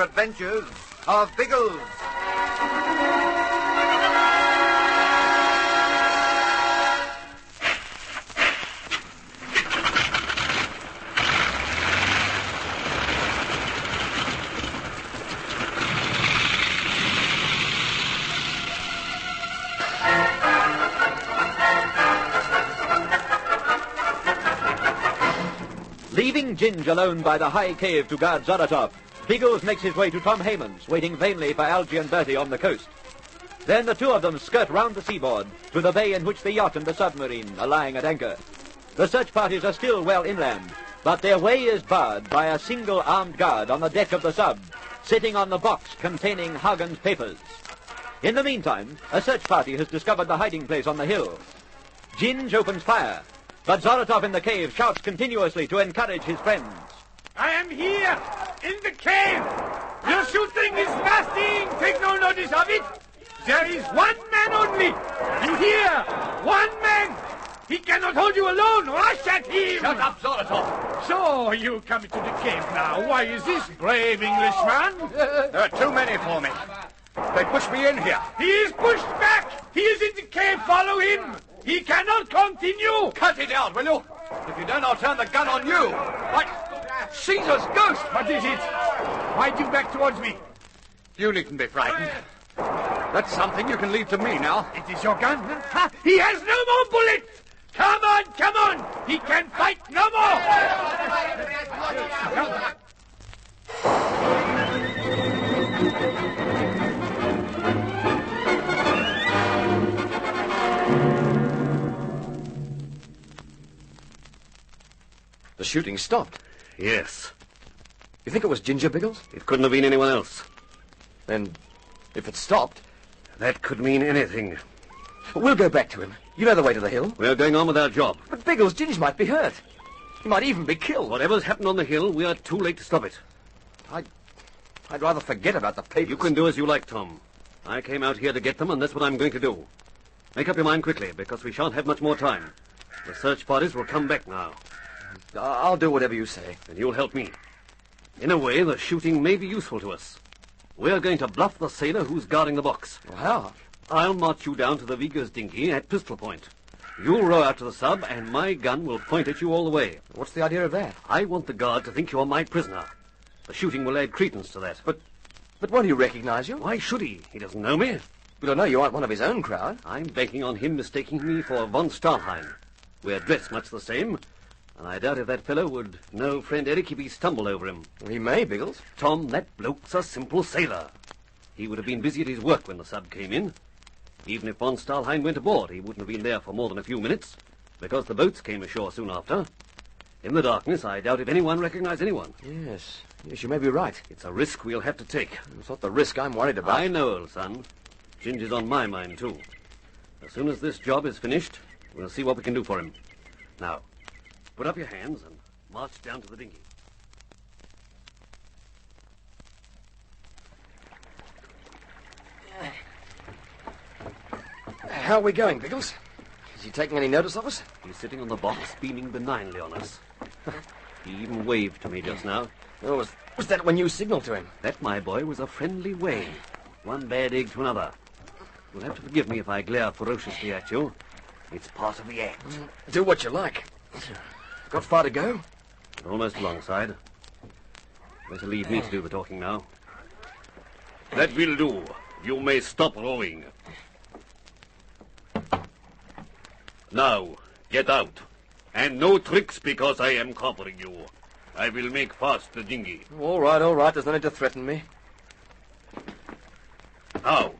Air Adventures of Biggles. Leaving Ginge alone by the high cave to guard Zaratov, Biggles makes his way to Tom Hayman's, waiting vainly for Algy and Bertie on the coast. Then the two of them skirt round the seaboard to the bay in which the yacht and the submarine are lying at anchor. The search parties are still well inland, but their way is barred by a single armed guard on the deck of the sub, sitting on the box containing Hagen's papers. In the meantime, a search party has discovered the hiding place on the hill. Ginge opens fire, but Zaratov in the cave shouts continuously to encourage his friends. I am here, in the cave. Your shooting is lasting. Take no notice of it. There is one man only. You hear? One man. He cannot hold you alone. Rush at him. Shut up, Zaratov. So you come into the cave now. Why is this, brave Englishman? There are too many for me. They pushed me in here. He is pushed back. He is in the cave. Follow him. He cannot continue. Cut it out, will you? If you don't, I'll turn the gun on you. Like Caesar's ghost. What is it? Why do you back towards me? You needn't be frightened. That's something you can leave to me now. It is your gun? Ha! He has no more bullets. Come on, come on. He can fight no more. The shooting stopped. Yes. You think it was Ginger Biggles? It couldn't have been anyone else. Then, if it stopped... That could mean anything. We'll go back to him. You know the way to the hill. We're going on with our job. But Biggles, Ginge might be hurt. He might even be killed. Whatever's happened on the hill, we are too late to stop it. I'd rather forget about the papers. You can do as you like, Tom. I came out here to get them, and that's what I'm going to do. Make up your mind quickly, because we shan't have much more time. The search parties will come back now. I'll do whatever you say. And you'll help me. In a way, the shooting may be useful to us. We're going to bluff the sailor who's guarding the box. Well, how? I'll march you down to the Vigo's dinghy at pistol point. You'll row out to the sub, and my gun will point at you all the way. What's the idea of that? I want the guard to think you're my prisoner. The shooting will add credence to that. But won't he recognize you? Why should he? He doesn't know me. We don't know you aren't one of his own crowd. I'm banking on him mistaking me for von Stahlheim. We're dressed much the same, and I doubt if that fellow would know friend Eric if he stumbled over him. He may, Biggles. Tom, that bloke's a simple sailor. He would have been busy at his work when the sub came in. Even if von Stahlheim went aboard, he wouldn't have been there for more than a few minutes, because the boats came ashore soon after. In the darkness, I doubt if anyone recognized anyone. Yes, you may be right. It's a risk we'll have to take. It's not the risk I'm worried about. I know, old son. Ginge is on my mind, too. As soon as this job is finished, we'll see what we can do for him. Now, put up your hands and march down to the dinghy. How are we going, Biggles? Is he taking any notice of us? He's sitting on the box, beaming benignly on us. He even waved to me just now. Oh, was that when you signaled to him? That, my boy, was a friendly wave. One bad egg to another. You'll have to forgive me if I glare ferociously at you. It's part of the act. Do what you like. Got far to go? Almost alongside. Better leave me to do the talking now. That will do. You may stop rowing. Now, get out. And no tricks because I am covering you. I will make fast the dinghy. All right. There's no need to threaten me. Now,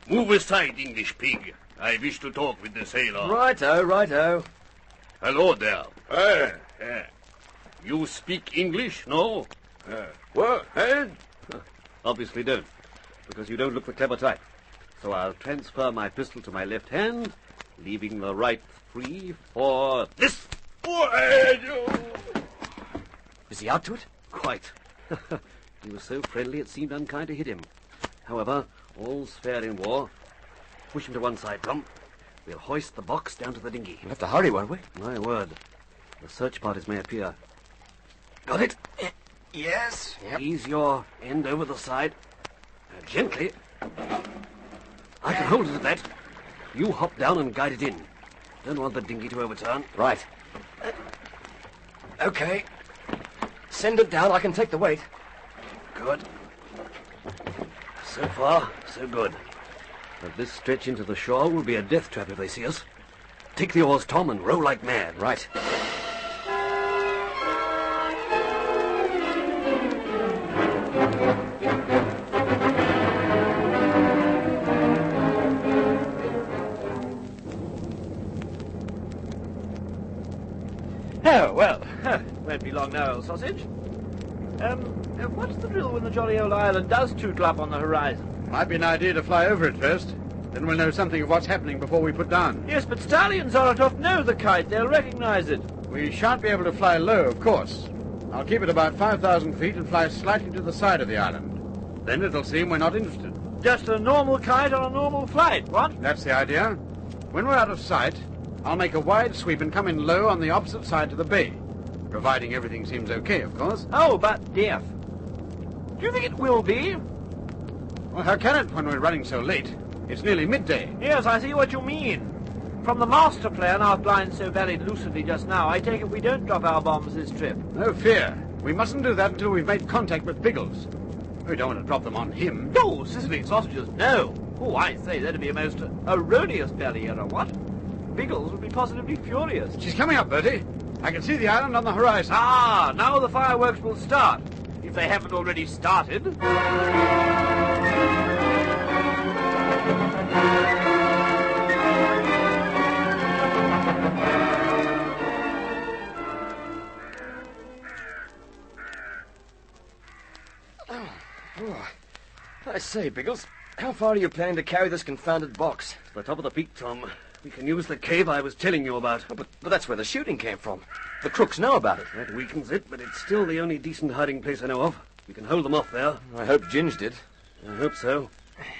move aside, English pig. I wish to talk with the sailor. Righto. Hello there. You speak English, no? What? Obviously don't, because you don't look the clever type. So I'll transfer my pistol to my left hand, leaving the right free for this. Is he out to it? Quite. He was so friendly it seemed unkind to hit him. However, all's fair in war. Push him to one side, Tom. We'll hoist the box down to the dinghy. We'll have to hurry, won't we? My word. The search parties may appear. Got it? Yes? Yep. Ease your end over the side. Gently. I can hold it at that. You hop down and guide it in. Don't want the dinghy to overturn. Right. Okay. Send it down. I can take the weight. Good. So far, so good. But this stretch into the shore will be a death trap if they see us. Take the oars, Tom, and row like mad. Right. Oh, well, won't be long now, old sausage. What's the drill when the jolly old island does tootle up on the horizon? Might be an idea to fly over it first. Then we'll know something of what's happening before we put down. Yes, but stallions aren't off know the kite. They'll recognize it. We shan't be able to fly low, of course. I'll keep it about 5,000 feet and fly slightly to the side of the island. Then it'll seem we're not interested. Just a normal kite on a normal flight, what? That's the idea. When we're out of sight, I'll make a wide sweep and come in low on the opposite side to the bay. Providing everything seems okay, of course. Oh, but deaf. Do you think it will be? Well, how can it when we're running so late? It's nearly midday. Yes, I see what you mean. From the master plan outlined so very lucidly just now, I take it we don't drop our bombs this trip. No fear. We mustn't do that until we've made contact with Biggles. We don't want to drop them on him. No, sizzling sausages, no. Oh, I say, that'd be a most erroneous belly error, what? Biggles would be positively furious. She's coming up, Bertie. I can see the island on the horizon. Ah, now the fireworks will start. If they haven't already started. I say, Biggles, how far are you planning to carry this confounded box? To the top of the peak, Tom. We can use the cave I was telling you about. Oh, but that's where the shooting came from. The crooks know about it. That weakens it, but it's still the only decent hiding place I know of. We can hold them off there. I hope Ginge did. I hope so.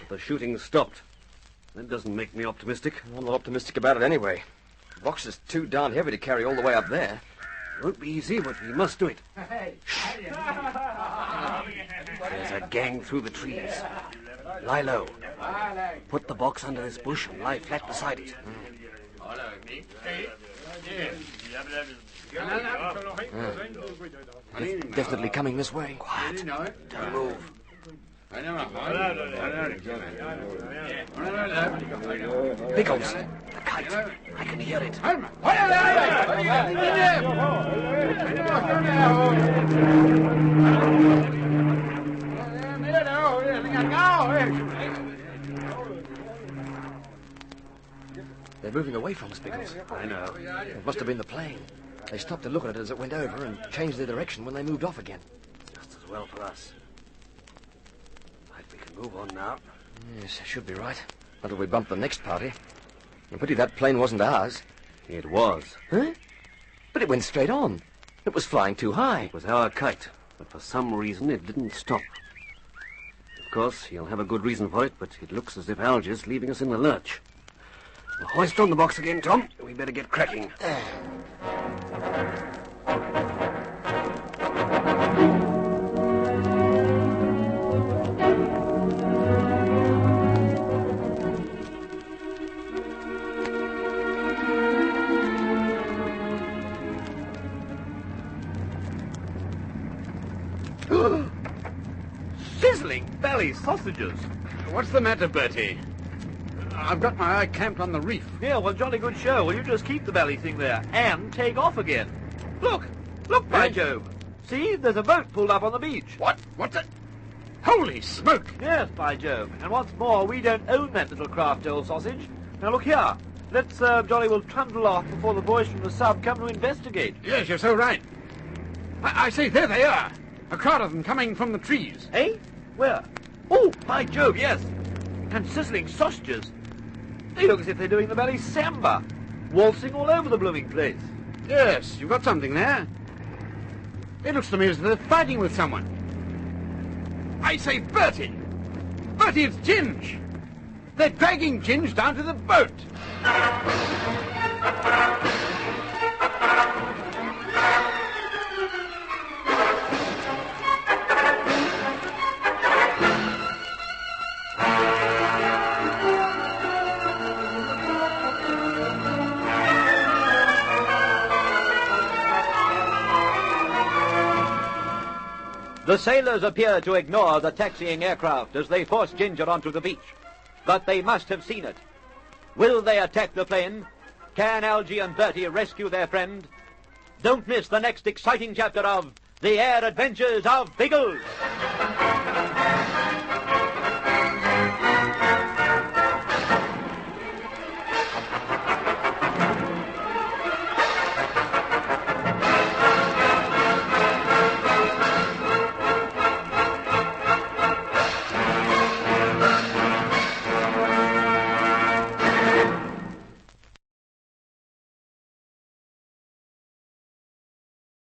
But the shooting stopped. That doesn't make me optimistic. I'm not optimistic about it anyway. The box is too darn heavy to carry all the way up there. It won't be easy, but we must do it. There's a gang through the trees. Lie low. Put the box under this bush and lie flat beside it. Definitely coming this way. Quiet. Don't move. Biggles, the kite. I can hear it. They're moving away from us, Biggles. I know. It must have been the plane. They stopped to look at it as it went over and changed their direction when they moved off again. Just as well for us. Right, we can move on now. Yes, I should be right. Until we bump the next party. A pity that plane wasn't ours. It was. Huh? But it went straight on. It was flying too high. It was our kite, but for some reason it didn't stop. Of course, he'll have a good reason for it, but it looks as if Algy's leaving us in the lurch. We'll hoist on the box again, Tom. We better get cracking. Sizzling belly sausages. What's the matter, Bertie? I've got my eye camped on the reef. Yeah, well, jolly good show. Well, you just keep the belly thing there and take off again. Look! Look, by Jove! See, there's a boat pulled up on the beach. What? What's it? Holy smoke! Yes, by Jove. And what's more, we don't own that little craft, old sausage. Now, look here. Let's, jolly well trundle off before the boys from the sub come to investigate. Yes, you're so right. I say, there they are. A crowd of them coming from the trees. Eh? Where? Oh, by Jove, yes. And sizzling sausages. They look as if they're doing the belly samba. Waltzing all over the blooming place. Yes, you've got something there. It looks to me as though they're fighting with someone. I say, Bertie! Bertie, it's Ginge! They're dragging Ginge down to the boat! The sailors appear to ignore the taxiing aircraft as they force Ginger onto the beach. But they must have seen it. Will they attack the plane? Can Algy and Bertie rescue their friend? Don't miss the next exciting chapter of The Air Adventures of Biggles!